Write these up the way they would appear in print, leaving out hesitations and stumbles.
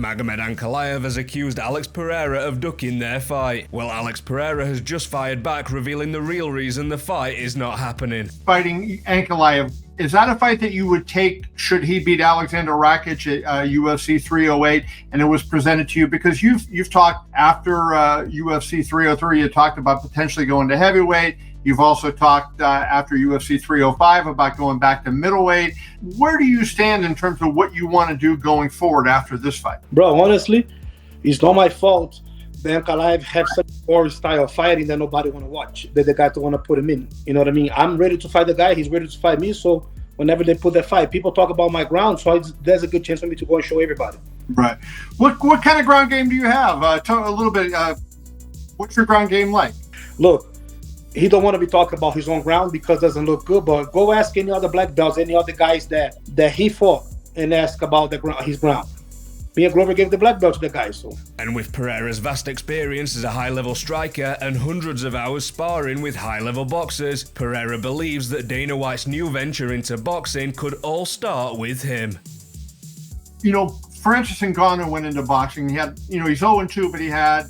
Magomed Ankalaev has accused Alex Pereira of ducking their fight. Well, Alex Pereira has just fired back, revealing the real reason the fight is not happening. Fighting Ankalaev, is that a fight that you would take should he beat Alexander Rakic at UFC 308 and it was presented to you? Because you've talked after UFC 303, you talked about potentially going to heavyweight. You've also talked after UFC 305 about going back to middleweight. Where do you stand in terms of what you want to do going forward after this fight? Bro, honestly, it's not my fault that Ankalaev have such a boring style of fighting that nobody want to watch, that the guy don't want to put him in. You know what I mean? I'm ready to fight the guy. He's ready to fight me. So whenever they put that fight, people talk about my ground. So there's a good chance for me to go and show everybody. Right. What kind of ground game do you have? Talk a little bit. What's your ground game like? Look, he don't want to be talking about his own ground because it doesn't look good, but go ask any other black belts, any other guys that he fought and ask about his ground. Me and Glover gave the black belt to the guy, so. And with Pereira's vast experience as a high-level striker and hundreds of hours sparring with high-level boxers, Pereira believes that Dana White's new venture into boxing could all start with him. You know, Francis Ngannou went into boxing. He had, he's 0-2, but he had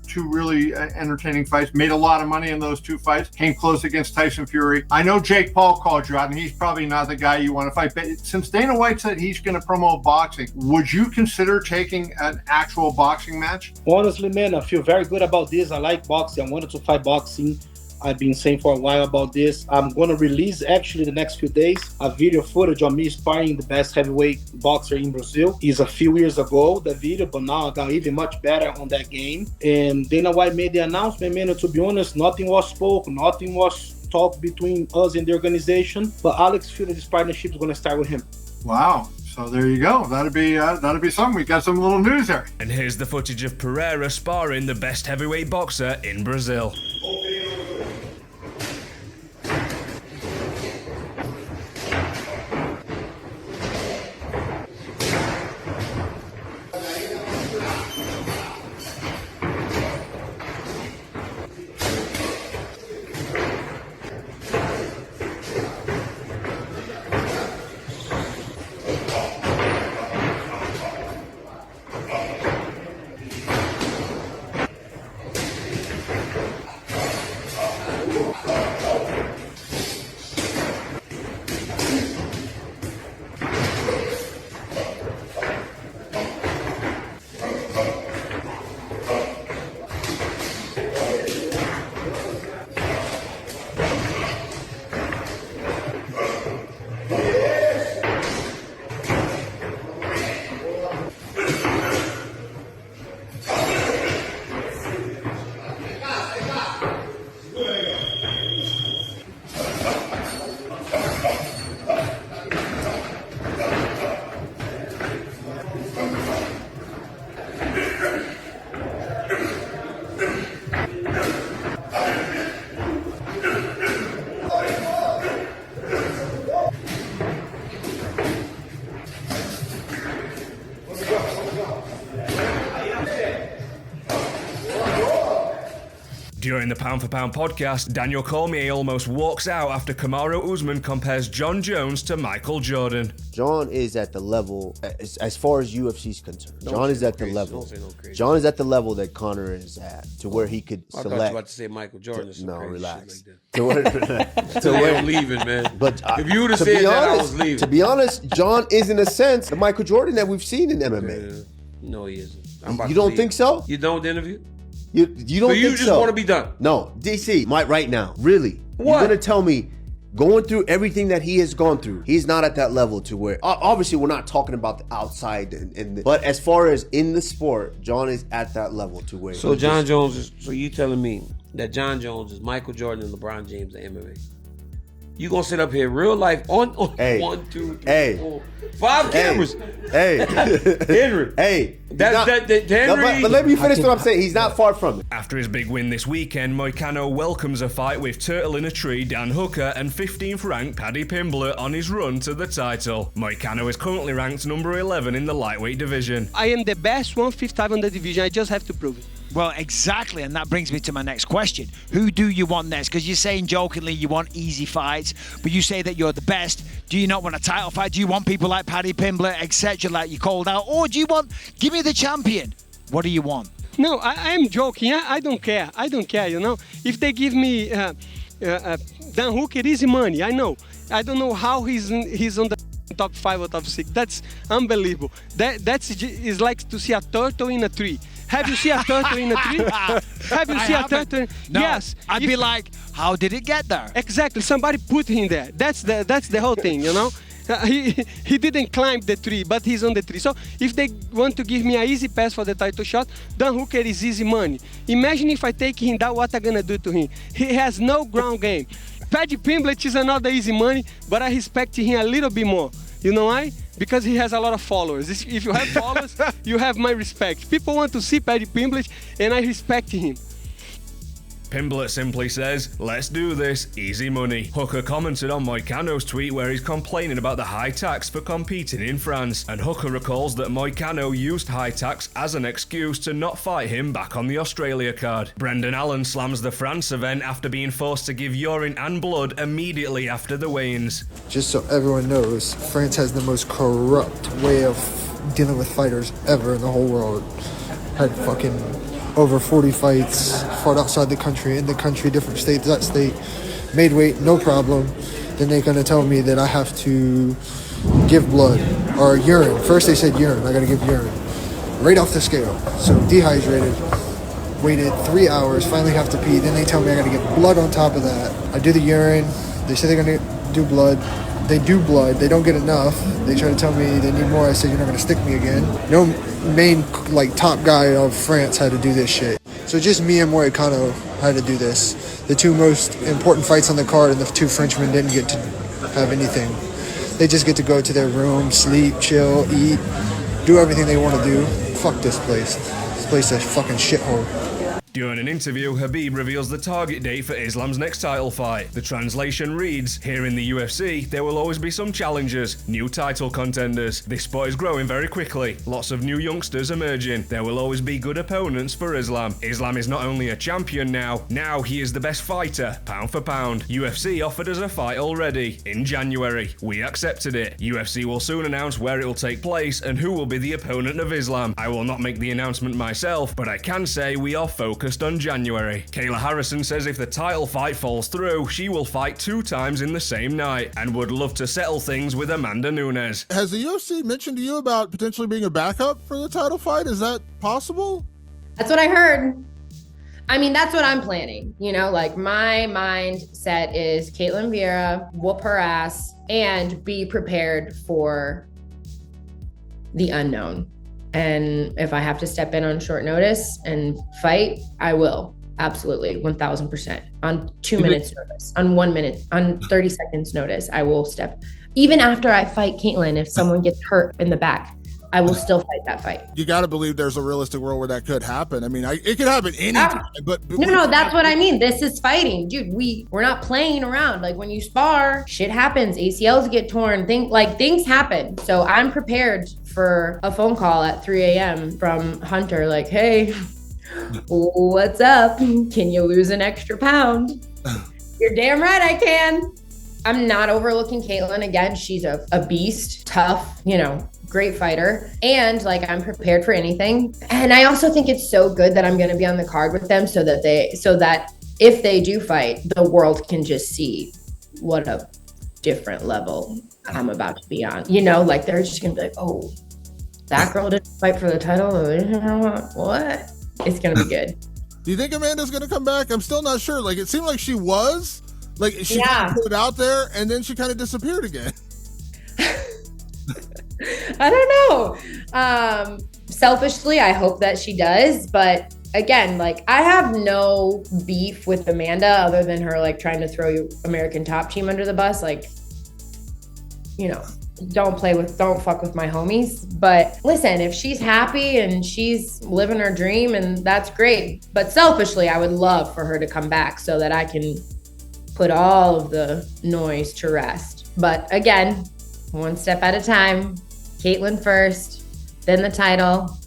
two really entertaining fights. Made a lot of money in those two fights. Came close against Tyson Fury. I know Jake Paul called you out, and he's probably not the guy you want to fight. But since Dana White said he's going to promote boxing, would you consider taking an actual boxing match? Honestly, man, I feel very good about this. I like boxing. I wanted to fight boxing. I've been saying for a while about this. I'm going to release, actually, the next few days, a video footage of me sparring the best heavyweight boxer in Brazil. It's a few years ago, the video, but now I got even much better on that game. And Dana White made the announcement, man, and to be honest, nothing was spoken, nothing was talked between us and the organization. But Alex feels this partnership is going to start with him. Wow. So there you go. That'd be something. We got some little news there. And here's the footage of Pereira sparring the best heavyweight boxer in Brazil. During the Pound for Pound podcast, Daniel Cormier almost walks out after Kamaru Usman compares John Jones to Michael Jordan. John is at the level, as far as UFC's concerned, John is at the level. John is at the level that Conor is at, to where he could select. I thought you were about to say Michael Jordan. No, relax. Like to where I'm leaving, man. But if you would have said that, I was leaving. To be honest, John is, in a sense, the Michael Jordan that we've seen in MMA. No, he isn't. You don't think so? You don't interview? You don't think so? So you just want to be done? No, DC, right now, really. What? You're going to tell me, going through everything that he has gone through, he's not at that level to where, obviously we're not talking about the outside, but as far as in the sport, John is at that level to where. So John Jones is, so you telling me that John Jones is Michael Jordan and LeBron James of MMA? You gonna sit up here real life on hey, 1, 2, 3, hey, 4, 5 cameras. Hey, Henry. Hey, Henry. No, but let me finish what I'm saying. He's not far from it. After his big win this weekend, Moicano welcomes a fight with Turtle in a Tree Dan Hooker and 15th ranked Paddy Pimblett on his run to the title. Moicano is currently ranked number 11 in the lightweight division. I am the best 155 on the division. I just have to prove it. Well, exactly, and that brings me to my next question. Who do you want next? Because you're saying jokingly you want easy fights, but you say that you're the best. Do you not want a title fight? Do you want people like Paddy Pimblett, etc., like you called out? Or do you want, give me the champion? What do you want? No, I'm joking. I don't care. I don't care, you know. If they give me Dan Hooker, easy money, I know. I don't know how he's on the top 5 or top 6. That's unbelievable. Is like to see a turtle in a tree. Have you seen a turtle in a tree? Have you seen a turtle? No. Yes. I'd be like, how did it get there? Exactly. Somebody put him there. That's the whole thing, you know. He didn't climb the tree, but he's on the tree. So if they want to give me an easy pass for the title shot, Dan Hooker is easy money. Imagine if I take him down, what I'm gonna do to him? He has no ground game. Paddy Pimblett is another easy money, but I respect him a little bit more. You know why? Because he has a lot of followers. If you have followers, you have my respect. People want to see Paddy Pimblett, and I respect him. Pimblett simply says, "Let's do this, easy money." Hooker commented on Moicano's tweet where he's complaining about the high tax for competing in France, and Hooker recalls that Moicano used high tax as an excuse to not fight him back on the Australia card. Brendan Allen slams the France event after being forced to give urine and blood immediately after the weigh-ins. Just so everyone knows, France has the most corrupt way of dealing with fighters ever in the whole world. Had fucking over 40 fights, fought outside the country, in the country, different states, that state, made weight, no problem. Then they're gonna tell me that I have to give blood or urine. First they said urine, I gotta give urine. Right off the scale. So dehydrated, waited 3 hours, finally have to pee. Then they tell me I gotta get blood on top of that. I do the urine, they say they're gonna do blood. They do blood, they don't get enough. They try to tell me they need more. I said, you're not gonna stick me again. No main, like, top guy of France had to do this shit. So just me and Moicano had to do this. The two most important fights on the card, and the two Frenchmen didn't get to have anything. They just get to go to their room, sleep, chill, eat, do everything they want to do. Fuck this place. This place is a fucking shithole. During an interview, Khabib reveals the target date for Islam's next title fight. The translation reads, "Here in the UFC, there will always be some challengers, new title contenders. This sport is growing very quickly. Lots of new youngsters emerging. There will always be good opponents for Islam. Islam is not only a champion now he is the best fighter, pound for pound. UFC offered us a fight already, in January. We accepted it. UFC will soon announce where it will take place and who will be the opponent of Islam. I will not make the announcement myself, but I can say we are focused on January." Kayla Harrison says if the title fight falls through, she will fight 2 times in the same night and would love to settle things with Amanda Nunes. Has the UFC mentioned to you about potentially being a backup for the title fight? Is that possible? That's what I heard. I mean, that's what I'm planning. You know, like my mindset is Caitlin Vieira, whoop her ass, and be prepared for the unknown. And if I have to step in on short notice and fight, I will. Absolutely, 1000%. On 2 minutes notice, on 1 minute, on 30 seconds notice, I will step. Even after I fight Caitlin, if someone gets hurt in the back, I will still fight that fight. You got to believe there's a realistic world where that could happen. I mean, it could happen anytime. But no, that's what I mean. This is fighting, dude. We're not playing around. Like when you spar, shit happens. ACLs get torn. Things happen. So I'm prepared for a phone call at 3 a.m. from Hunter, like, "Hey, what's up? Can you lose an extra pound?" You're damn right I can. I'm not overlooking Caitlin. Again, she's a beast, tough, great fighter. And I'm prepared for anything. And I also think it's so good that I'm going to be on the card with them so that if they do fight, the world can just see what a different level I'm about to be on. They're just going to be like, "Oh, that girl didn't fight for the title." What? It's going to be good. Do you think Amanda's going to come back? I'm still not sure. It seemed like she was. She put it out there, and then she kind of disappeared again. I don't know. Selfishly, I hope that she does. But again, I have no beef with Amanda other than her, trying to throw American Top Team under the bus. Don't fuck with my homies. But listen, if she's happy and she's living her dream, and that's great. But selfishly, I would love for her to come back so that I can put all of the noise to rest. But again, one step at a time. Caitlin first, then the title,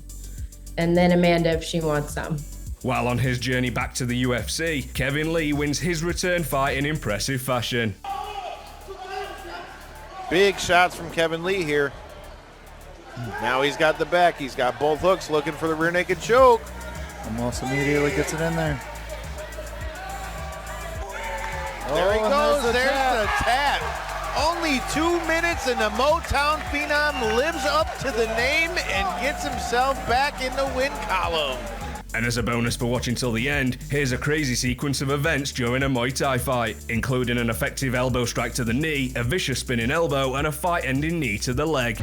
and then Amanda if she wants some. While on his journey back to the UFC, Kevin Lee wins his return fight in impressive fashion. Big shots from Kevin Lee here. Now he's got the back. He's got both hooks looking for the rear naked choke. Almost immediately gets it in there. There he goes. There's the tap. Only 2 minutes and the Motown Phenom lives up to the name and gets himself back in the win column. And as a bonus for watching till the end, here's a crazy sequence of events during a Muay Thai fight, including an effective elbow strike to the knee, a vicious spinning elbow, and a fight-ending knee to the leg.